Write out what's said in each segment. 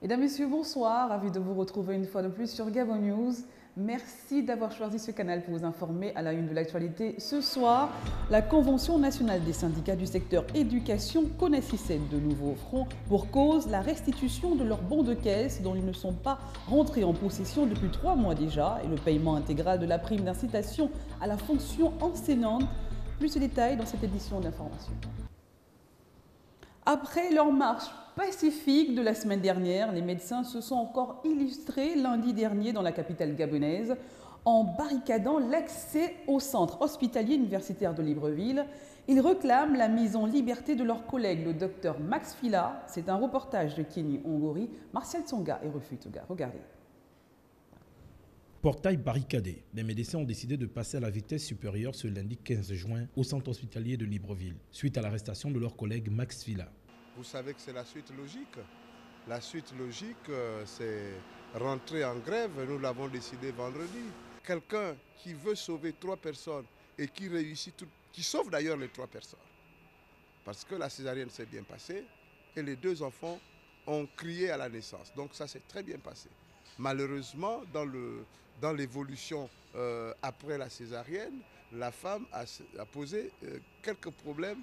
Mesdames, Messieurs, bonsoir. Ravi de vous retrouver une fois de plus sur Gabon News. Merci d'avoir choisi ce canal pour vous informer à la une de l'actualité. Ce soir, la Convention nationale des syndicats du secteur éducation connaissait de nouveaux fronts pour cause la restitution de leurs bons de caisse dont ils ne sont pas rentrés en possession depuis 3 mois déjà et le paiement intégral de la prime d'incitation à la fonction enseignante. Plus de détails dans cette édition d'information. Après leur marche pacifique de la semaine dernière, les médecins se sont encore illustrés lundi dernier dans la capitale gabonaise en barricadant l'accès au centre hospitalier universitaire de Libreville. Ils réclament la mise en liberté de leur collègue, le docteur Max Fila. C'est un reportage de Kenny Ongori, Martial Tsonga et Refu Toga. Regardez. Portail barricadé, les médecins ont décidé de passer à la vitesse supérieure ce lundi 15 juin au centre hospitalier de Libreville, suite à l'arrestation de leur collègue Max Fila. Vous savez que c'est la suite logique. La suite logique, c'est rentrer en grève. Nous l'avons décidé vendredi. Quelqu'un qui veut sauver 3 personnes et qui réussit, qui sauve d'ailleurs les 3 personnes. Parce que la césarienne s'est bien passée et les 2 enfants ont crié à la naissance. Donc ça s'est très bien passé. Malheureusement, dans l'évolution après la césarienne, la femme a posé quelques problèmes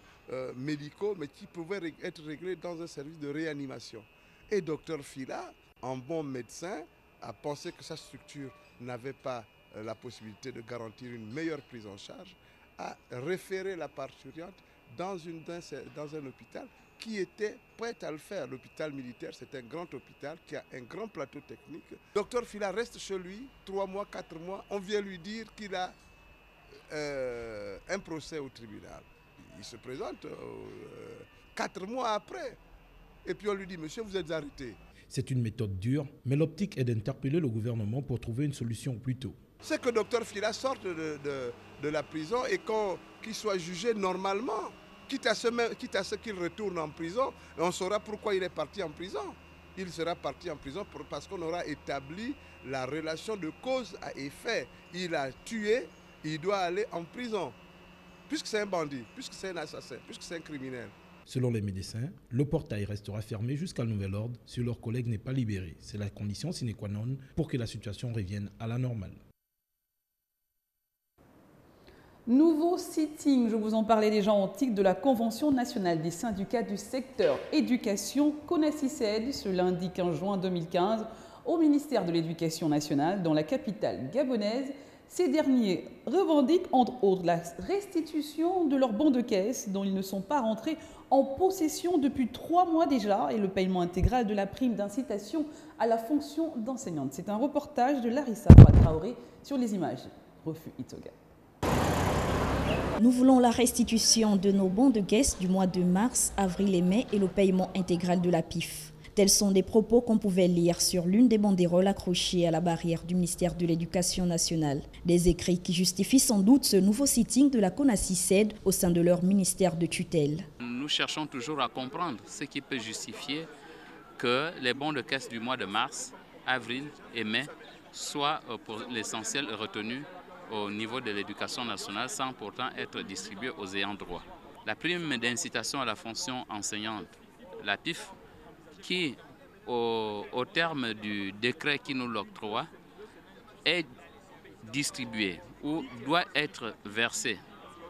médicaux, mais qui pouvaient être réglés dans un service de réanimation. Et Dr Fila, en bon médecin, a pensé que sa structure n'avait pas la possibilité de garantir une meilleure prise en charge, a référé la parturiente dans un hôpital qui était prêt à le faire. L'hôpital militaire, c'est un grand hôpital qui a un grand plateau technique. Dr Fila reste chez lui 3 mois, 4 mois. On vient lui dire qu'il a un procès au tribunal. Il se présente 4 mois après. Et puis on lui dit, monsieur, vous êtes arrêté. C'est une méthode dure, mais l'optique est d'interpeller le gouvernement pour trouver une solution au plus tôt. C'est que Dr Fila sorte de la prison et qu'il soit jugé normalement. Quitte à ce qu'il retourne en prison, on saura pourquoi il est parti en prison. Il sera parti en prison parce qu'on aura établi la relation de cause à effet. Il a tué, il doit aller en prison. Puisque c'est un bandit, puisque c'est un assassin, puisque c'est un criminel. Selon les médecins, le portail restera fermé jusqu'à nouvel ordre si leur collègue n'est pas libéré. C'est la condition sine qua non pour que la situation revienne à la normale. Nouveau sitting, je vous en parlais déjà en titre de la Convention nationale des syndicats du secteur éducation CONACYSED ce lundi 15 juin 2015 au ministère de l'Éducation nationale dans la capitale gabonaise. Ces derniers revendiquent entre autres la restitution de leurs bons de caisse dont ils ne sont pas rentrés en possession depuis 3 mois déjà et le paiement intégral de la prime d'incitation à la fonction d'enseignante. C'est un reportage de Larissa Traoré sur les images. Refu Itoga. Nous voulons la restitution de nos bons de caisse du mois de mars, avril et mai et le paiement intégral de la PIF. Tels sont des propos qu'on pouvait lire sur l'une des banderoles accrochées à la barrière du ministère de l'Éducation nationale. Des écrits qui justifient sans doute ce nouveau sitting de la CONACYSED au sein de leur ministère de tutelle. Nous cherchons toujours à comprendre ce qui peut justifier que les bons de caisse du mois de mars, avril et mai soient pour l'essentiel retenus au niveau de l'éducation nationale sans pourtant être distribués aux ayants droit. La prime d'incitation à la fonction enseignante, la PIF, qui au terme du décret qui nous l'octroie est distribuée ou doit être versée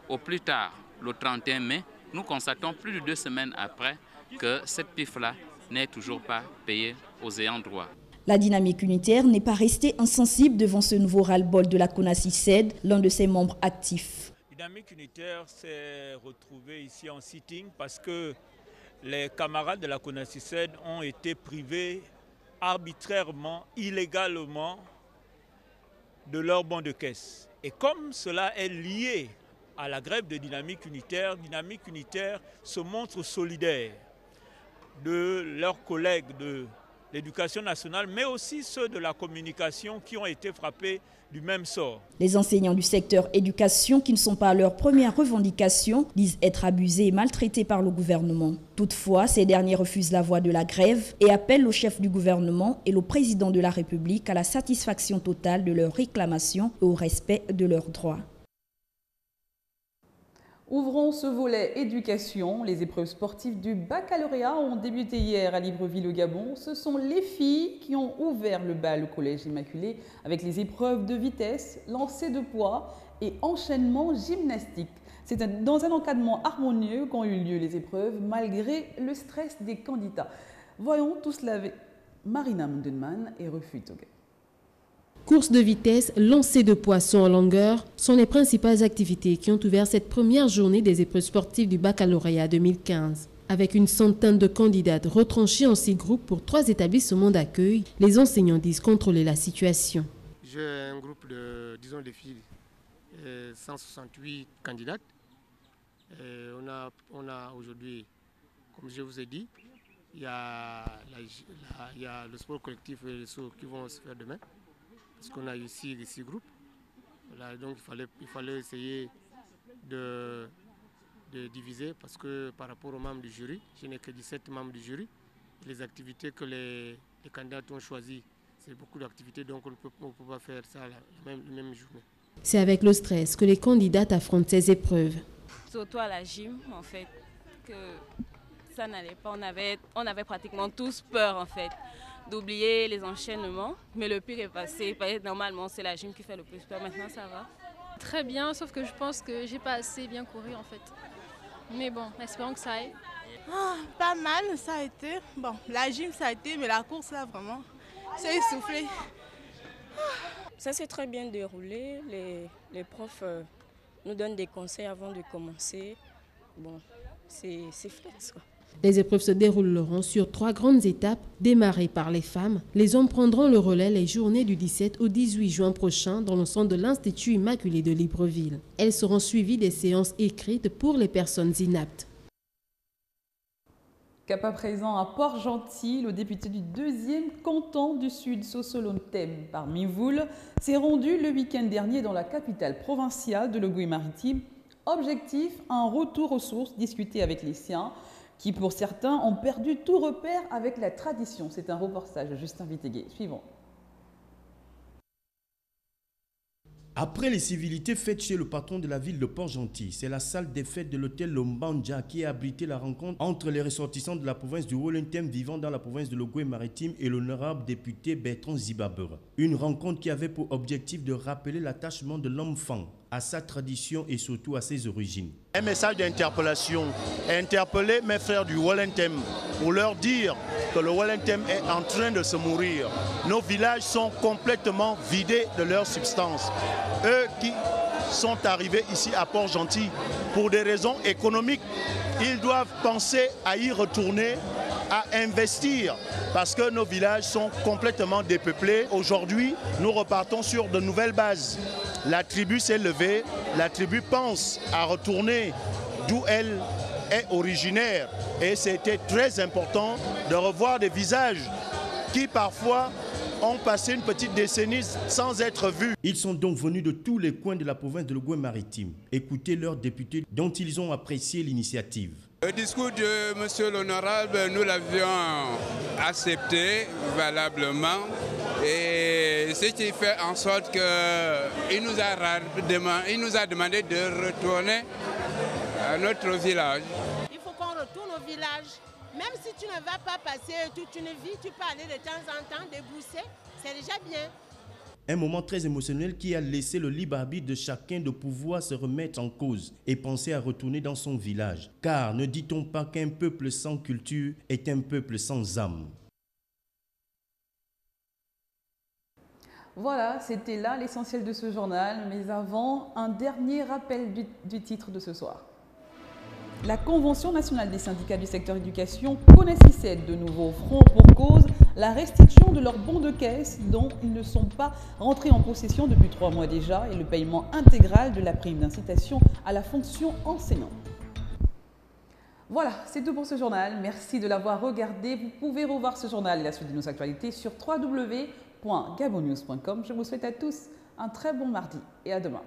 au plus tard le 31 mai, nous constatons plus de 2 semaines après que cette PIF-là n'est toujours pas payée aux ayants droit. La dynamique unitaire n'est pas restée insensible devant ce nouveau ras-le-bol de la CONACYSED, l'un de ses membres actifs. La dynamique unitaire s'est retrouvée ici en sitting parce que les camarades de la CONACYSED ont été privés arbitrairement, illégalement de leur bon de caisse. Et comme cela est lié à la grève de Dynamique Unitaire se montre solidaire de leurs collègues de l'Éducation nationale, mais aussi ceux de la communication qui ont été frappés du même sort. Les enseignants du secteur éducation, qui ne sont pas à leur première revendication, disent être abusés et maltraités par le gouvernement. Toutefois, ces derniers refusent la voie de la grève et appellent au chef du gouvernement et au président de la République à la satisfaction totale de leurs réclamations et au respect de leurs droits. Ouvrons ce volet éducation. Les épreuves sportives du baccalauréat ont débuté hier à Libreville au Gabon. Ce sont les filles qui ont ouvert le bal au Collège Immaculé avec les épreuves de vitesse, lancer de poids et enchaînement gymnastique. C'est dans un encadrement harmonieux qu'ont eu lieu les épreuves malgré le stress des candidats. Voyons tout cela avec Marina Mundenman et Refus Toguet. Course de vitesse, lancer de poisson en longueur sont les principales activités qui ont ouvert cette première journée des épreuves sportives du baccalauréat 2015. Avec une centaine de candidates retranchées en 6 groupes pour 3 établissements d'accueil, les enseignants disent contrôler la situation. J'ai un groupe de, disons, des filles, 168 candidates. On a aujourd'hui, comme je vous ai dit, il y a le sport collectif et les sauts qui vont se faire demain. Parce qu'on a ici les 6 groupes. Voilà, donc il fallait essayer de diviser parce que par rapport aux membres du jury, je n'ai que 17 membres du jury. Les activités que les candidats ont choisies, c'est beaucoup d'activités, donc on ne peut pas faire ça la même journée. C'est avec le stress que les candidates affrontent ces épreuves. Surtout à la gym, en fait, que ça n'allait pas. On avait pratiquement tous peur, en fait, d'oublier les enchaînements. Mais le pire est passé. Normalement, c'est la gym qui fait le plus peur. Maintenant, ça va. Très bien, sauf que je pense que j'ai pas assez bien couru, en fait. Mais bon, espérons que ça aille. Pas mal, ça a été. Bon, la gym, ça a été, mais la course, là, vraiment, c'est essoufflé. Ça s'est très bien déroulé. Les profs nous donnent des conseils avant de commencer. Bon, c'est flex, quoi. Les épreuves se dérouleront sur 3 grandes étapes démarrées par les femmes. Les hommes prendront le relais les journées du 17 au 18 juin prochain dans le centre de l'Institut Immaculé de Libreville. Elles seront suivies des séances écrites pour les personnes inaptes. Cap à présent à Port-Gentil, le député du 2e canton du Sud, Sosolon Thème parmi vous, s'est rendu le week-end dernier dans la capitale provinciale de l'Ogooué-Maritime. Objectif, un retour aux sources discuté avec les siens, qui pour certains ont perdu tout repère avec la tradition. C'est un reportage de Justin Vitegué. Suivons. Après les civilités faites chez le patron de la ville de Port-Gentil, c'est la salle des fêtes de l'hôtel Lombanja qui a abrité la rencontre entre les ressortissants de la province du Haut-Lenthem vivant dans la province de l'Ogooué-Maritime et l'honorable député Bertrand Zibabera. Une rencontre qui avait pour objectif de rappeler l'attachement de l'enfant à sa tradition et surtout à ses origines. Un message d'interpellation, interpeller mes frères du Haut-Lenthem pour leur dire que le Haut-Lenthem est en train de se mourir. Nos villages sont complètement vidés de leur substance. Eux qui sont arrivés ici à Port-Gentil pour des raisons économiques, ils doivent penser à y retourner, à investir, parce que nos villages sont complètement dépeuplés. Aujourd'hui, nous repartons sur de nouvelles bases. La tribu s'est levée, la tribu pense à retourner d'où elle est originaire. Et c'était très important de revoir des visages qui parfois ont passé une petite décennie sans être vus. Ils sont donc venus de tous les coins de la province de l'Ogooué-Maritime. Écoutez leurs députés dont ils ont apprécié l'initiative. Le discours de M. l'honorable, nous l'avions accepté valablement. Et ce qui fait en sorte qu'il nous a demandé de retourner à notre village. Il faut qu'on retourne au village. Même si tu ne vas pas passer toute une vie, tu peux aller de temps en temps débrousser, c'est déjà bien. Un moment très émotionnel qui a laissé le libre arbitre de chacun de pouvoir se remettre en cause et penser à retourner dans son village. Car ne dit-on pas qu'un peuple sans culture est un peuple sans âme? Voilà, c'était là l'essentiel de ce journal. Mais avant, un dernier rappel du titre de ce soir. La Convention nationale des syndicats du secteur éducation connaissait de nouveau front pour cause la restitution de leurs bons de caisse dont ils ne sont pas rentrés en possession depuis 3 mois déjà et le paiement intégral de la prime d'incitation à la fonction enseignante. Voilà, c'est tout pour ce journal. Merci de l'avoir regardé. Vous pouvez revoir ce journal et la suite de nos actualités sur www.gabonnews.com. Je vous souhaite à tous un très bon mardi et à demain.